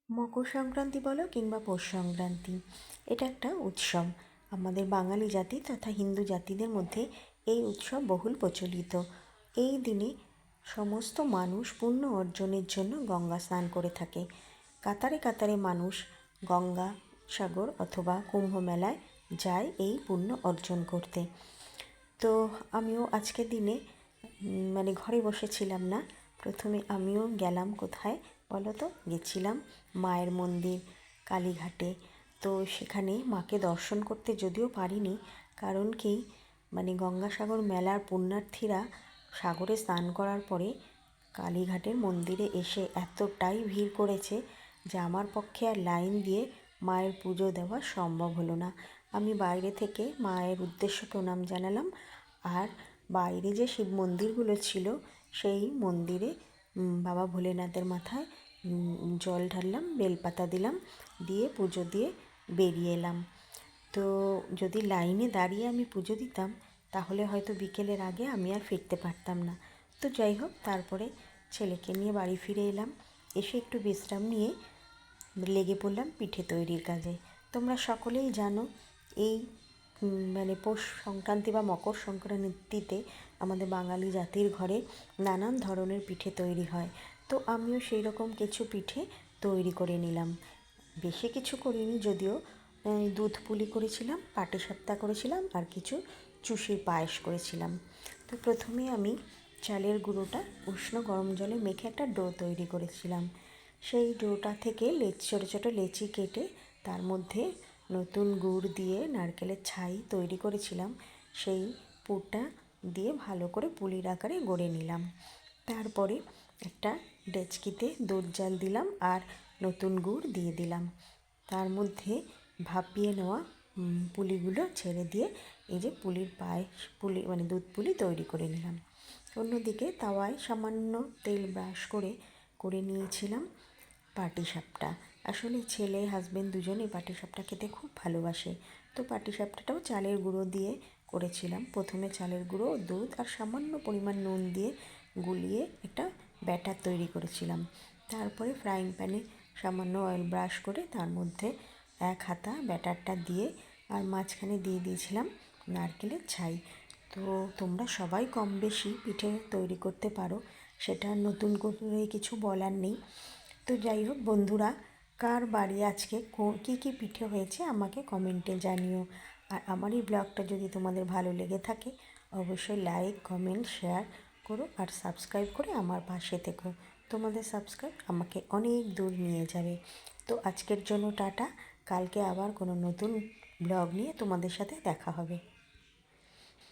মকর সংক্রান্তি বলো কিংবা পৌষ সংক্রান্তি, এটা একটা উৎসব। আমাদের বাঙালি জাতি তথা হিন্দু জাতিদের মধ্যে এই উৎসব বহুল প্রচলিত। এই দিনে সমস্ত মানুষ পুণ্য অর্জনের জন্য গঙ্গা স্নান করে থাকে। কাতারে কাতারে মানুষ গঙ্গা সাগর অথবা কুম্ভ মেলায় যায় এই পুণ্য অর্জন করতে। তো আমিও আজকের দিনে ঘরে বসেছিলাম না, প্রথমে আমিও গেলাম কোথায় বলো তো, গেছিলাম মায়ের মন্দির কালীঘাটে। তো সেখানে মাকে দর্শন করতে যদিও পারিনি, কারণ কি গঙ্গাসাগর মেলার পুণ্যার্থীরা সাগরে স্নান করার পরে কালীঘাটের মন্দিরে এসে এতটাই ভিড় করেছে যে আমার পক্ষে আর লাইন দিয়ে মায়ের পুজো দেওয়া সম্ভব হলো না। আমি বাইরে থেকে মায়ের উদ্দেশ্য প্রণাম জানালাম, আর বাইরে যে শিব মন্দিরগুলো ছিল সেই মন্দিরে বাবা ভোলেনাথের মাথায় জল ঢাললাম, বেলপাতা দিলাম, দিয়ে পুজো দিয়ে বেরিয়ে এলাম। তো যদি লাইনে দাঁড়িয়ে আমি পুজো দিতাম তাহলে হয়তো বিকেলের আগে আমি আর ফিরতে পারতাম না। তো যাই হোক, তারপরে ছেলেকে নিয়ে বাড়ি ফিরে এলাম। এসে একটু বিশ্রাম নিয়ে লেগে পড়লাম পিঠে তৈরির কাজে। তোমরা সকলেই জানো এই পৌষ সংক্রান্তি বা মকর সংক্রান্তিতে আমাদের বাঙালি জাতির ঘরে নানান ধরনের পিঠে তৈরি হয়। তো আমিও সেই রকম কিছু পিঠে তৈরি করে নিলাম। বেশি কিছু করিনি যদিও, দুধ পুলি করেছিলাম, পাটিসাপটা করেছিলাম, আর কিছু চুষির পায়েস করেছিলাম। তো প্রথমে আমি চালের গুঁড়োটা উষ্ণ গরম জলে মেখে একটা ডো তৈরি করেছিলাম। সেই ডোটা থেকে ছোটো ছোটো লেচি কেটে তার মধ্যে নতুন গুড় দিয়ে নারকেলের ছাই তৈরি করেছিলাম, সেই পুরটা দিয়ে ভালো করে পুলির আকারে গড়ে নিলাম। তারপরে একটা ডেচকিতে দুধ জাল দিলাম আর নতুন গুড় দিয়ে দিলাম। তার মধ্যে ভাপিয়ে নেওয়া পুলিগুলো ছেড়ে দিয়ে এই যে পুলির পায়েস পুলি দুধ পুলি তৈরি করে নিলাম। অন্যদিকে তাওয়ায় সামান্য তেল ব্রাশ করে নিয়েছিলাম পাটিসাপটা। আসলে ছেলে হাজবেন্ড দুজনেই পাটিসাপটা খেতে খুব ভালোবাসে। তো পাটিসাপটাটাও চালের গুঁড়ো দিয়ে করেছিলাম। প্রথমে চালের গুঁড়ো, দুধ আর সামান্য পরিমাণ নুন দিয়ে গুলিয়ে একটা ব্যাটার তৈরি করেছিলাম। তারপরে ফ্রাইং প্যানে সামান্য অয়েল ব্রাশ করে তার মধ্যে এক হাতা ব্যাটারটা দিয়ে আর মাঝখানে দিয়ে দিয়েছিলাম নারকেলের ছাই। তো তোমরা সবাই কম বেশি পিঠে তৈরি করতে পারো, সেটা নতুন করে কিছু বলার নেই। তো যাই হোক বন্ধুরা, কার বাড়ি আজকে কী কী পিঠে হয়েছে আমাকে কমেন্টে জানিও। আর আমার এই ব্লগটা যদি তোমাদের ভালো লেগে থাকে অবশ্যই লাইক, কমেন্ট, শেয়ার করো আর সাবস্ক্রাইব করে আমার পাশে থেকো। তোমাদের সাবস্ক্রাইব আমাকে অনেক দূর নিয়ে যাবে। তো আজকের জন্য টাটা, কালকে আবার কোনো নতুন ব্লগ নিয়ে তোমাদের সাথে দেখা হবে।